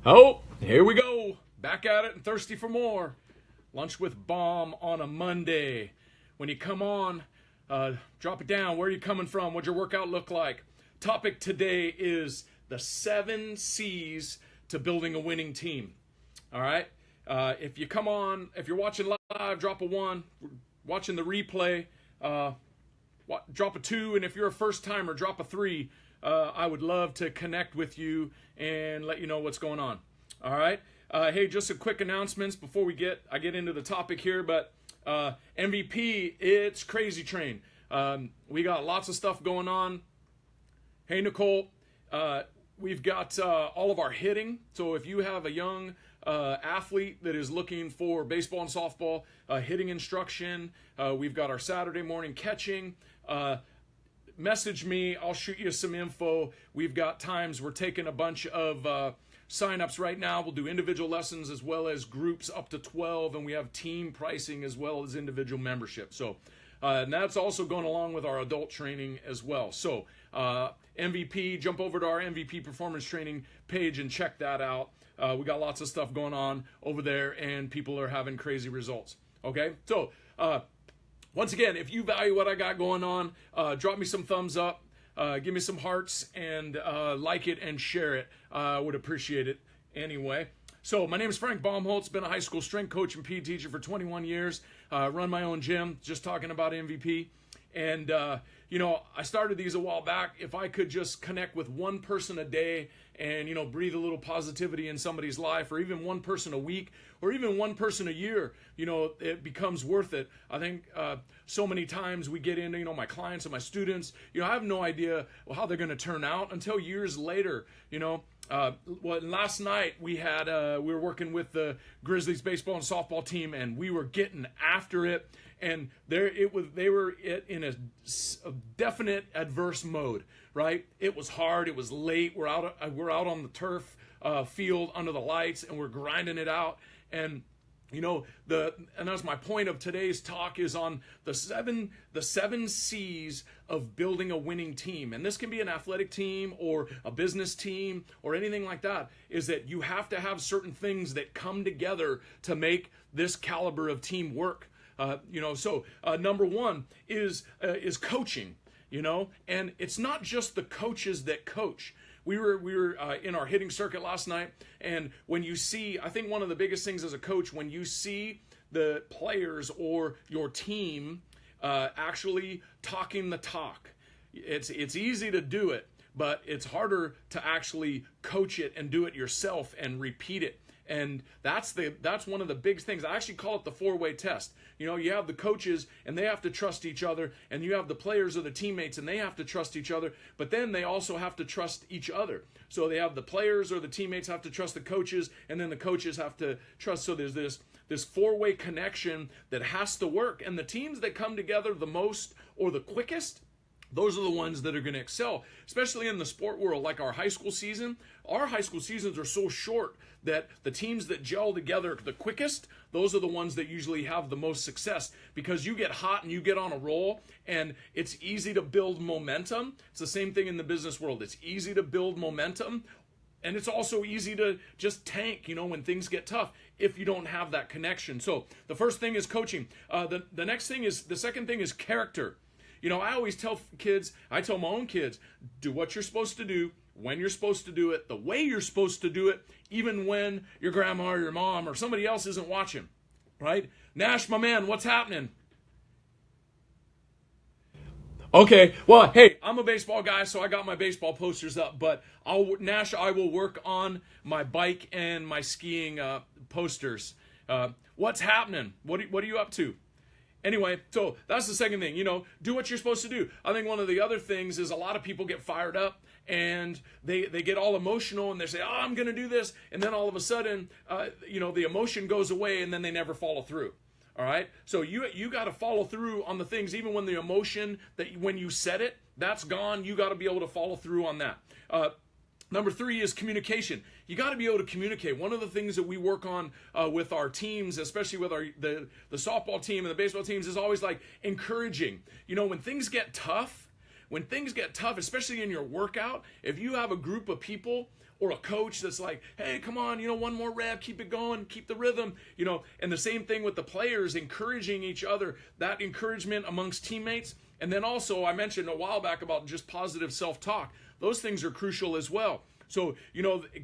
Oh, here we go. Back at it and thirsty for more. Lunch with Baum on a Monday. When you come on, drop it down. Where are you coming from? What'd your workout look like? Topic today is the 7 C's to building a winning team. All right? If you come on, if you're watching live, drop a 1. Watching the replay, drop a 2. And if you're a first timer, drop a 3. I would love to connect with you and let you know what's going on. All right. Hey, just a quick announcements before I get into the topic here. But MVP, it's crazy train. We got lots of stuff going on. Hey, Nicole, we've got all of our hitting. So if you have a young athlete that is looking for baseball and softball hitting instruction, we've got our Saturday morning catching. Message me. I'll shoot you some info. We've got times. We're taking a bunch of sign-ups right now. We'll do individual lessons as well as groups up to 12, and we have team pricing as well as individual membership. So, and that's also going along with our adult training as well. So, MVP, jump over to our MVP performance training page and check that out. We got lots of stuff going on over there, and people are having crazy results. Okay, so once again, if you value what I got going on, drop me some thumbs up, give me some hearts, and like it and share it. I would appreciate it anyway. So my name is Frank Baumholtz, been a high school strength coach and PE teacher for 21 years, run my own gym, just talking about MVP. And, I started these a while back. If I could just connect with one person a day and, breathe a little positivity in somebody's life, or even one person a week, or even one person a year, it becomes worth it. I think so many times we get into, my clients and my students, I have no idea how they're going to turn out until years later, last night we were working with the Grizzlies baseball and softball team, and we were getting after it. And they were in a definite adverse mode, right? It was hard. It was late. We're out on the turf field under the lights, and we're grinding it out. And and that's my point of today's talk is on the seven C's of building a winning team. And this can be an athletic team or a business team or anything like that, is that you have to have certain things that come together to make this caliber of team work. Number 1 is coaching, and it's not just the coaches that coach. We were in our hitting circuit last night, and when you see, I think one of the biggest things as a coach, when you see the players or your team actually talking the talk, it's easy to do it, but it's harder to actually coach it and do it yourself and repeat it. And that's one of the big things. I actually call it the 4-way test. You have the coaches and they have to trust each other, and you have the players or the teammates and they have to trust each other, but then they also have to trust each other. So they have the players or the teammates have to trust the coaches, and then the coaches have to trust. So there's this 4-way connection that has to work. And the teams that come together the most or the quickest, those are the ones that are going to excel, especially in the sport world, like our high school season. Our high school seasons are so short that the teams that gel together the quickest, those are the ones that usually have the most success, because you get hot and you get on a roll, and it's easy to build momentum. It's the same thing in the business world. It's easy to build momentum, and it's also easy to just tank, when things get tough, if you don't have that connection. So the first thing is coaching. The second thing is character. I always tell kids, I tell my own kids, do what you're supposed to do, when you're supposed to do it, the way you're supposed to do it, even when your grandma or your mom or somebody else isn't watching, right? Nash, my man, what's happening? Okay, well, hey, I'm a baseball guy, so I got my baseball posters up, but I will work on my bike and my skiing posters. What's happening? What are you up to? Anyway, so that's the second thing, do what you're supposed to do. I think one of the other things is a lot of people get fired up and they get all emotional and they say, I'm going to do this. And then all of a sudden, the emotion goes away and then they never follow through. All right. So you got to follow through on the things, even when the emotion when you said it, that's gone. You got to be able to follow through on that. Number 3 is communication. You got to be able to communicate. One of the things that we work on with our teams, especially with the softball team and the baseball teams, is always like encouraging. When things get tough, especially in your workout, if you have a group of people or a coach that's like, hey, come on, one more rep, keep it going, keep the rhythm, and the same thing with the players, encouraging each other, that encouragement amongst teammates. And then also, I mentioned a while back about just positive self-talk. Those things are crucial as well. So,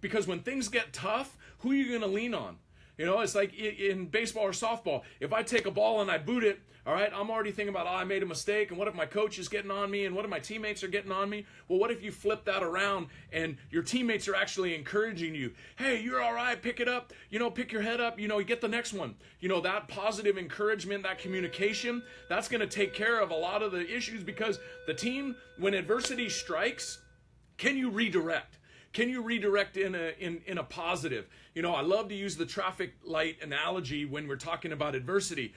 because when things get tough, who are you going to lean on? It's like in baseball or softball. If I take a ball and I boot it, all right, I'm already thinking about, I made a mistake, and what if my coach is getting on me, and what if my teammates are getting on me? Well, what if you flip that around and your teammates are actually encouraging you? Hey, you're all right, pick it up, pick your head up, you get the next one. That positive encouragement, that communication, that's going to take care of a lot of the issues, because the team, when adversity strikes, can you redirect? Can you redirect in a positive? I love to use the traffic light analogy when we're talking about adversity.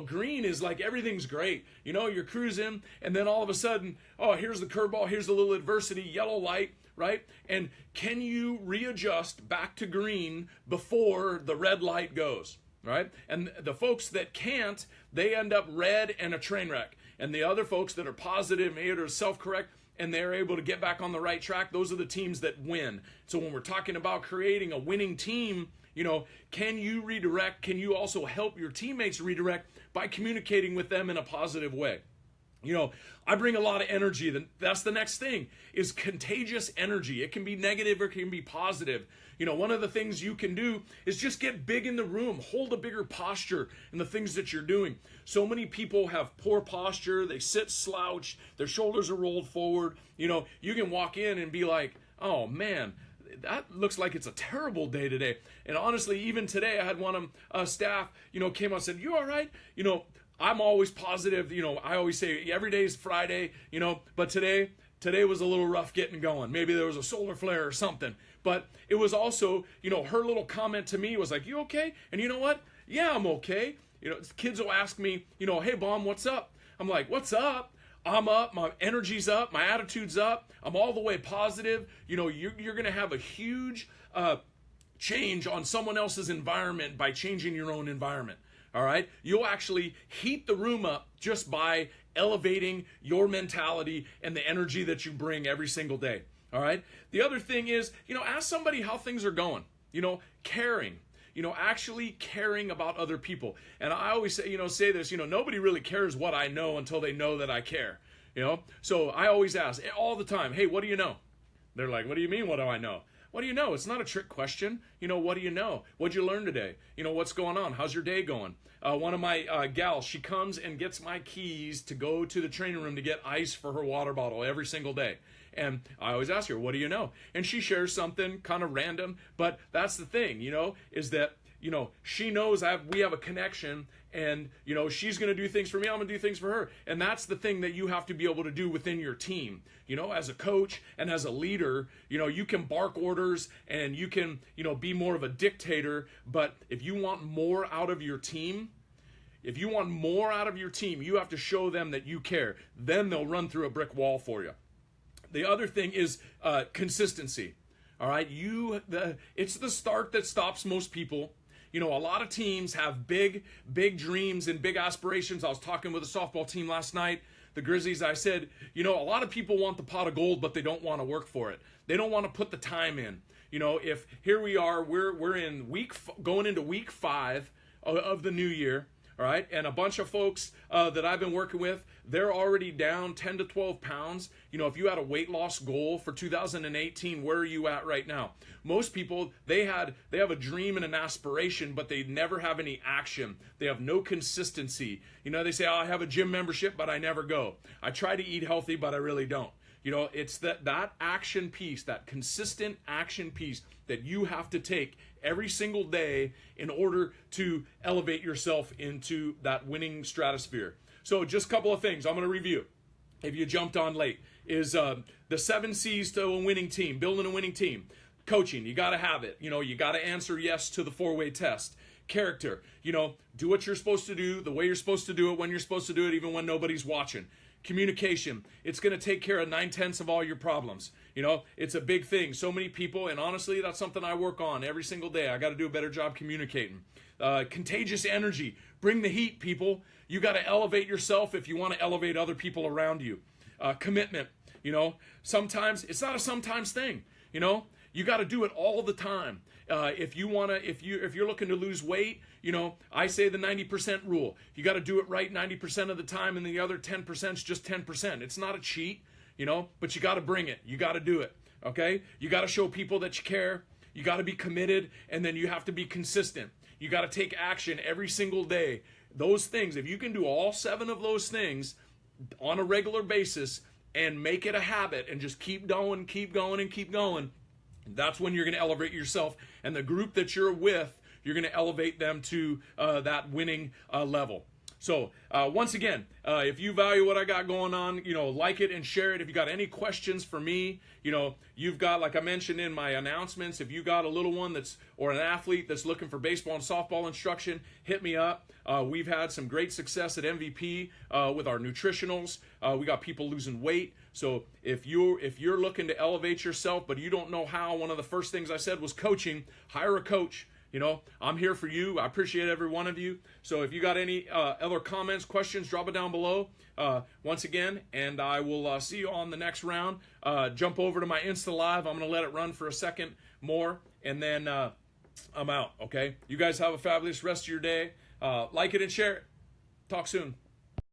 Green is like everything's great. You're cruising, and then all of a sudden, oh, here's the curveball, here's a little adversity, yellow light, right? And can you readjust back to green before the red light goes, right? And the folks that can't, they end up red and a train wreck. And the other folks that are positive, able to self-correct, and they're able to get back on the right track, those are the teams that win. So when we're talking about creating a winning team, can you redirect? Can you also help your teammates redirect by communicating with them in a positive way? I bring a lot of energy. That's the next thing, is contagious energy. It can be negative or it can be positive. One of the things you can do is just get big in the room, hold a bigger posture in the things that you're doing. So many people have poor posture. They sit slouched. Their shoulders are rolled forward. You can walk in and be like, oh man, that looks like it's a terrible day today. And honestly, even today, I had one of staff, came out and said, you all right? I'm always positive. I always say every day is Friday, but today was a little rough getting going. Maybe there was a solar flare or something. But it was also, her little comment to me was like, you okay? And you know what? Yeah, I'm okay. Kids will ask me, hey, Baum, what's up? I'm like, what's up? I'm up. My energy's up. My attitude's up. I'm all the way positive. You're going to have a huge change on someone else's environment by changing your own environment. All right? You'll actually heat the room up just by elevating your mentality and the energy that you bring every single day. All right? The other thing is, ask somebody how things are going. Caring. Actually caring about other people. And I always say this, nobody really cares what I know until they know that I care. So I always ask all the time, hey, what do you know? They're like, what do you mean, what do I know? What do you know? It's not a trick question. What do you know? What'd you learn today? What's going on? How's your day going? One of my gals, she comes and gets my keys to go to the training room to get ice for her water bottle every single day. And I always ask her, what do you know? And she shares something kind of random, but that's the thing, is that, she knows we have a connection, and, she's going to do things for me, I'm going to do things for her. And that's the thing that you have to be able to do within your team. As a coach and as a leader, you can bark orders and you can, be more of a dictator, but if you want more out of your team, you have to show them that you care. Then they'll run through a brick wall for you. The other thing is consistency. All right, it's the start that stops most people. A lot of teams have big dreams and big aspirations. I was talking with a softball team last night, the Grizzlies. I said, a lot of people want the pot of gold, but they don't want to work for it. They don't want to put the time in. If here we are, we're in going into week 5 of the new year. All right, and a bunch of folks that I've been working with, they're already down 10 to 12 pounds. If you had a weight loss goal for 2018, where are you at right now? Most people, they have a dream and an aspiration, but they never have any action. They have no consistency. They say, oh, I have a gym membership, but I never go. I try to eat healthy, but I really don't. It's that action piece, that consistent action piece that you have to take every single day in order to elevate yourself into that winning stratosphere. So just a couple of things I'm going to review. If you jumped on late, is the 7 C's to a winning team, building a winning team. Coaching, you got to have it. You got to answer yes to the 4-way test. Character, do what you're supposed to do, the way you're supposed to do it, when you're supposed to do it, even when nobody's watching. Communication, it's going to take care of 9/10 of all your problems. It's a big thing. So many people, and honestly, that's something I work on every single day. I got to do a better job communicating. Contagious energy, bring the heat, people. You got to elevate yourself if you want to elevate other people around you. Commitment, sometimes, it's not a sometimes thing. You got to do it all the time. If you're looking to lose weight, I say the 90% rule. You got to do it right 90% of the time, and the other 10% is just 10%. It's not a cheat, but you got to bring it. You got to do it. Okay? You got to show people that you care. You got to be committed, and then you have to be consistent. You got to take action every single day. Those things, if you can do all 7 of those things on a regular basis and make it a habit and just keep going, and keep going, that's when you're going to elevate yourself. And the group that you're with, you're going to elevate them to that winning level. So once again, if you value what I got going on, like it and share it. If you got any questions for me, you've got, like I mentioned in my announcements, if you got a little one or an athlete that's looking for baseball and softball instruction, hit me up. We've had some great success at MVP with our nutritionals. We got people losing weight. So if you're looking to elevate yourself, but you don't know how, one of the first things I said was coaching. Hire a coach. I'm here for you. I appreciate every one of you. So if you got any other comments, questions, drop it down below once again, and I will see you on the next round. Jump over to my Insta Live. I'm going to let it run for a second more, and then I'm out, okay? You guys have a fabulous rest of your day. Like it and share it. Talk soon.